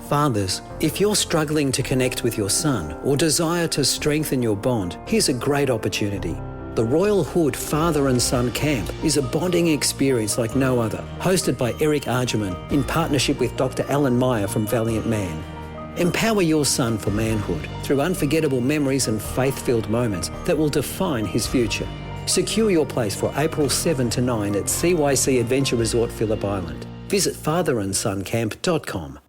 Fathers, if you're struggling to connect with your son or desire to strengthen your bond, here's a great opportunity. The Royal Hood Father and Son Camp is a bonding experience like no other, hosted by Eric Argerman in partnership with Dr. Alan Meyer from Valiant Man. Empower your son for manhood through unforgettable memories and faith-filled moments that will define his future. Secure your place for April 7 to 9 at CYC Adventure Resort, Phillip Island. Visit fatherandsoncamp.com.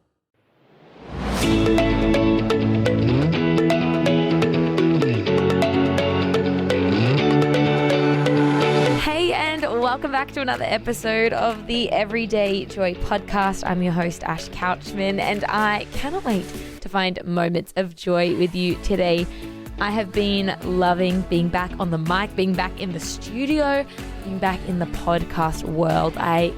Hey, and welcome back to another episode of the Everyday Joy podcast. I'm your host, Ash Couchman, and I cannot wait to find moments of joy with you today. I have been loving being back on the mic, being back in the studio, being back in the podcast world. I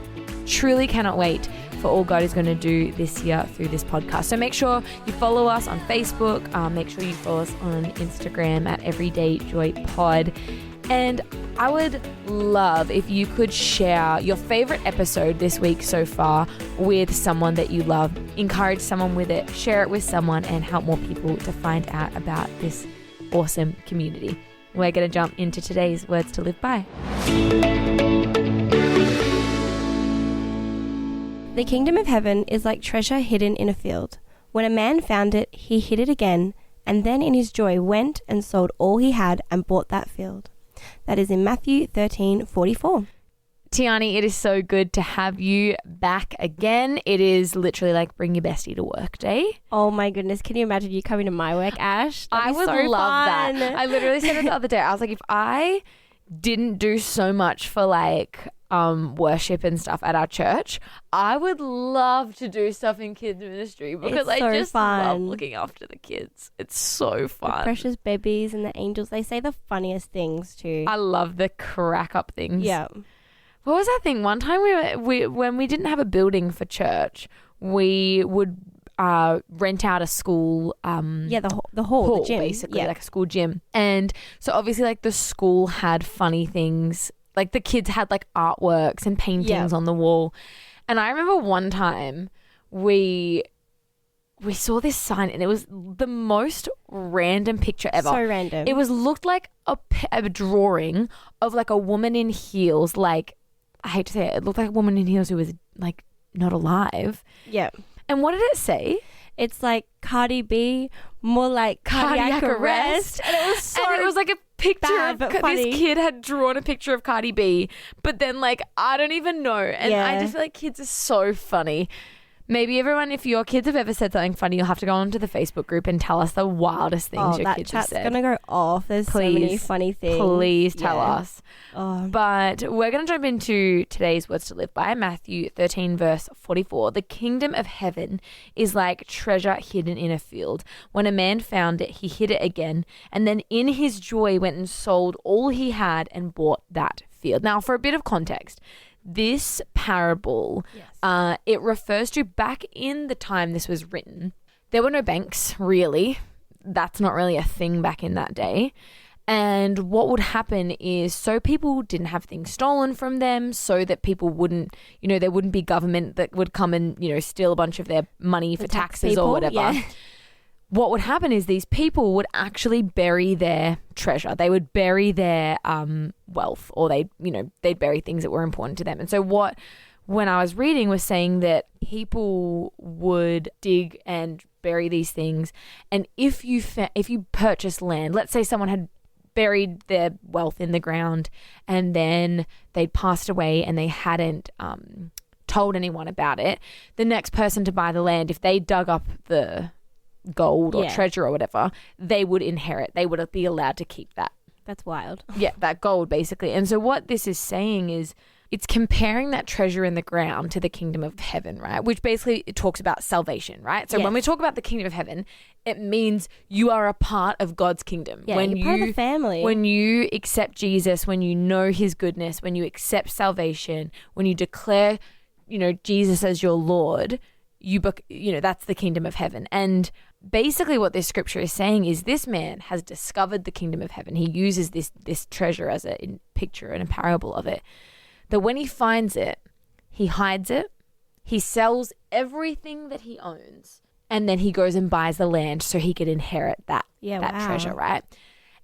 truly cannot wait for all God is going to do this year through this podcast. So make sure you follow us on Facebook. Make sure you follow us on Instagram at Everyday Joy Pod. And I would love if you could share your favorite episode this week so far with someone that you love. Encourage someone with it, share it with someone, and help more people to find out about this awesome community. We're going to jump into today's words to live by. The kingdom of heaven is like treasure hidden in a field. When a man found it, he hid it again, and then in his joy went and sold all he had and bought that field. That is in Matthew 13:44. Tiani, it is so good to have you back again. It is literally like bring your bestie to work day. Oh my goodness, can you imagine you coming to my work, Ash? I would love that. I literally said it the other day. I was like, if I didn't do so much for like worship and stuff at our church, I would love to do stuff in kids ministry because I just love looking after the kids. It's so fun. The precious babies and the angels, they say the funniest things too. I love the crack up things. Yeah. What was that thing? One time we when we didn't have a building for church, we would rent out a school the hall, the gym, basically, like a school gym. And so obviously like the school had funny things. Like the kids had like artworks and paintings on the wall. And I remember one time we saw this sign and it was the most random picture ever. So random. It looked like a drawing of like a woman in heels. Like, I hate to say it looked like a woman in heels who was like not alive. Yeah. And what did it say? It's like Cardi B, more like cardiac arrest. And it was like a picture of this kid had drawn a picture of Cardi B, but then like I don't even know. And I just feel like kids are so funny. Maybe everyone, if your kids have ever said something funny, you'll have to go onto the Facebook group and tell us the wildest things your kids have said. That chat's going to go off. There's so many funny things. Please tell us. But we're going to jump into today's words to live by, Matthew 13 verse 44. The kingdom of heaven is like treasure hidden in a field. When a man found it, he hid it again, and then in his joy went and sold all he had and bought that field. Now, for a bit of context, this parable, it refers to back in the time this was written. There were no banks, really. That's not really a thing back in that day. And what would happen is so people didn't have things stolen from them, so that people wouldn't, there wouldn't be government that would come and, steal a bunch of their money for taxes or whatever. Yeah. What would happen is these people would actually bury their treasure. They would bury their wealth, or they'd bury things that were important to them. And so when I was reading was saying that people would dig and bury these things. And if you purchase land, let's say someone had buried their wealth in the ground and then they'd passed away and they hadn't told anyone about it, the next person to buy the land, if they dug up the gold or treasure or whatever, they would inherit. They would be allowed to keep that. That's wild. Yeah, that gold basically. And so what this is saying is it's comparing that treasure in the ground to the kingdom of heaven, right? Which basically it talks about salvation, right? So when we talk about the kingdom of heaven, it means you are a part of God's kingdom. Yeah, you're part of the family. When you accept Jesus, when you know his goodness, when you accept salvation, when you declare, Jesus as your Lord, that's the kingdom of heaven. And basically what this scripture is saying is this man has discovered the kingdom of heaven. He uses this treasure as a picture and a parable of it. That when he finds it, he hides it, he sells everything that he owns, And then he goes and buys the land so he could inherit that treasure, right?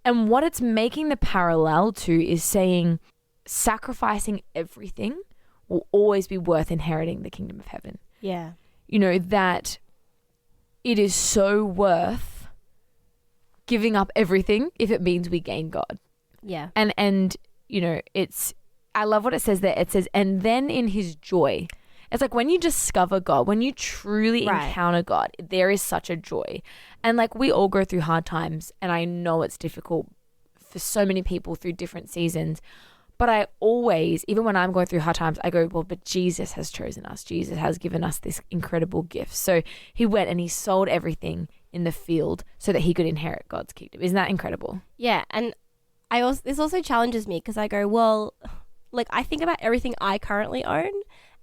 And what it's making the parallel to is saying sacrificing everything will always be worth inheriting the kingdom of heaven. Yeah. You know, that it is so worth giving up everything if it means we gain God. Yeah. And you know, I love what it says there. It says, and then in his joy. It's like when you discover God, when you truly encounter God, there is such a joy. And like we all go through hard times, and I know it's difficult for so many people through different seasons. But I always, even when I'm going through hard times, I go, well, but Jesus has chosen us. Jesus has given us this incredible gift. So he went and he sold everything in the field so that he could inherit God's kingdom. Isn't that incredible? Yeah. And this also challenges me because I go, well, like I think about everything I currently own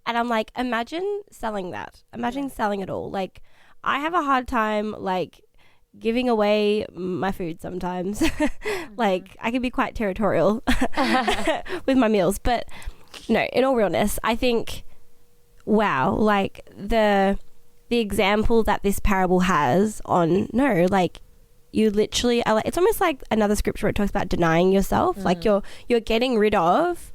and I'm like, imagine selling that. Imagine selling it all. Like I have a hard time like giving away my food sometimes. Like I can be quite territorial with my meals, but no, in all realness, I think, wow, like the example that this parable has on, no, like you literally are like, it's almost like another scripture where it talks about denying yourself. Like you're getting rid of,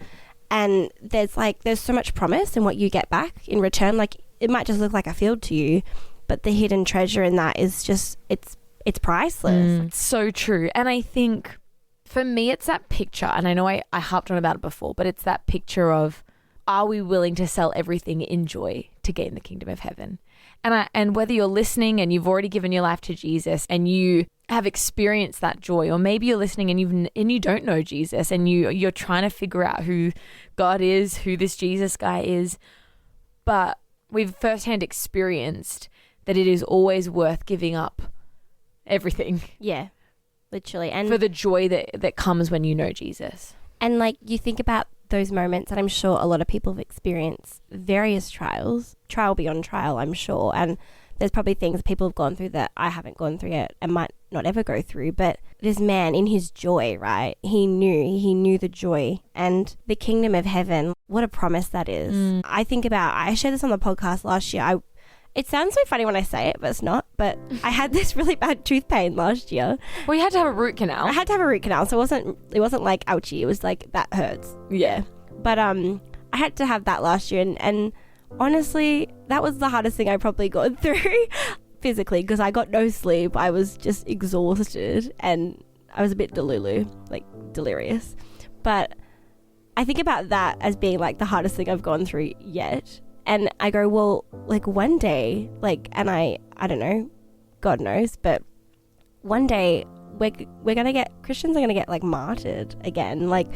and there's so much promise in what you get back in return. Like it might just look like a field to you, but the hidden treasure in that is just, it's priceless. So true. And I think for me, it's that picture, and I know I harped on about it before, but it's that picture of, are we willing to sell everything in joy to gain the kingdom of heaven? And whether you're listening and you've already given your life to Jesus and you have experienced that joy, or maybe you're listening and you don't know Jesus and you're trying to figure out who God is, who this Jesus guy is, but we've firsthand experienced that it is always worth giving up everything. Yeah, literally. And for the joy that comes when you know Jesus. And like you think about those moments, and I'm sure a lot of people have experienced various trials, trial beyond trial, I'm sure. And there's probably things people have gone through that I haven't gone through yet and might not ever go through. But this man in his joy, right? He knew the joy and the kingdom of heaven. What a promise that is. I think about, I shared this on the podcast last year. It sounds so funny when I say it, but it's not. But I had this really bad tooth pain last year. Well, you had to have a root canal. I had to have a root canal, so it wasn't like ouchie. It was like, that hurts. Yeah. But I had to have that last year, and honestly, that was the hardest thing I probably got through physically, because I got no sleep. I was just exhausted, and I was a bit delirious. But I think about that as being like the hardest thing I've gone through yet. And I go, well, like one day, like, and I don't know, God knows, but one day we're going to get, Christians are going to get like martyred again. Like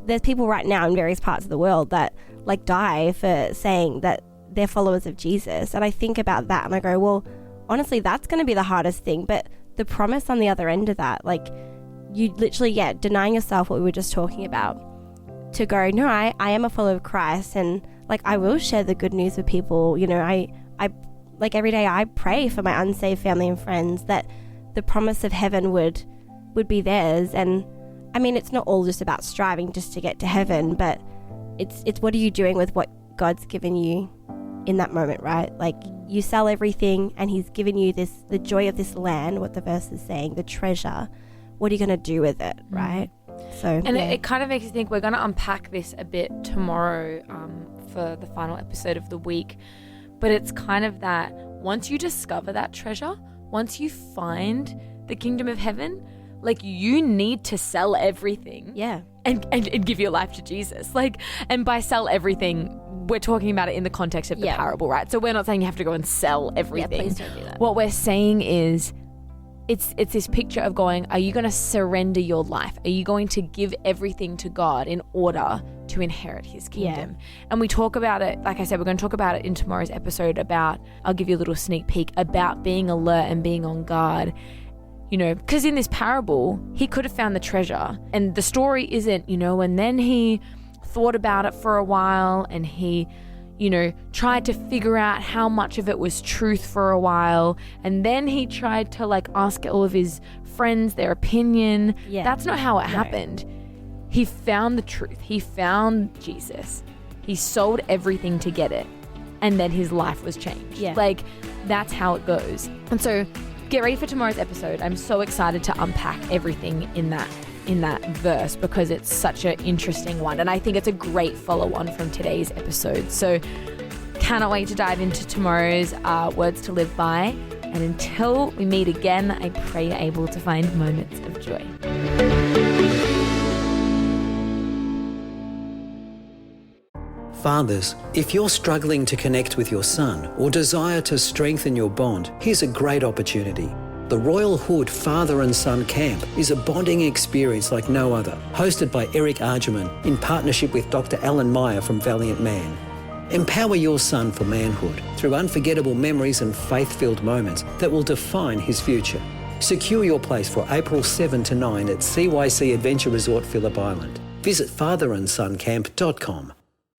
there's people right now in various parts of the world that like die for saying that they're followers of Jesus. And I think about that and I go, well, honestly, that's going to be the hardest thing. But the promise on the other end of that, like you literally, denying yourself, what we were just talking about, to go, no, I am a follower of Christ, and like I will share the good news with people. You know, I like every day I pray for my unsaved family and friends that the promise of heaven would be theirs. And I mean, it's not all just about striving just to get to heaven, but it's what are you doing with what God's given you in that moment, right? Like you sell everything and he's given you the joy of this land, what the verse is saying, the treasure. What are you going to do with it, right? So, and it kind of makes you think. We're going to unpack this a bit tomorrow for the final episode of the week. But it's kind of that once you discover that treasure, once you find the kingdom of heaven, like you need to sell everything. Yeah. And give your life to Jesus. Like, and by sell everything, we're talking about it in the context of the parable, right? So we're not saying you have to go and sell everything. Yeah, please don't do that. What we're saying is, it's this picture of going, are you going to surrender your life? Are you going to give everything to God in order to inherit his kingdom? Yeah. And we talk about it, like I said, we're going to talk about it in tomorrow's episode about, I'll give you a little sneak peek, about being alert and being on guard. You know, because in this parable, he could have found the treasure. And the story isn't, you know, and then he thought about it for a while and he, you know, tried to figure out how much of it was truth for a while. And then he tried to like ask all of his friends their opinion. Yeah. That's not how it happened. He found the truth. He found Jesus. He sold everything to get it. and then his life was changed. Yeah. Like, that's how it goes. And so get ready for tomorrow's episode. I'm so excited to unpack everything in that verse because it's such an interesting one. And I think it's a great follow-on from today's episode. So cannot wait to dive into tomorrow's words to live by. And until we meet again, I pray you're able to find moments of joy. Fathers, if you're struggling to connect with your son or desire to strengthen your bond, here's a great opportunity. The Royal Hood Father and Son Camp is a bonding experience like no other, hosted by Eric Argerman in partnership with Dr. Alan Meyer from Valiant Man. Empower your son for manhood through unforgettable memories and faith-filled moments that will define his future. Secure your place for April 7 to 9 at CYC Adventure Resort, Phillip Island. Visit fatherandsoncamp.com.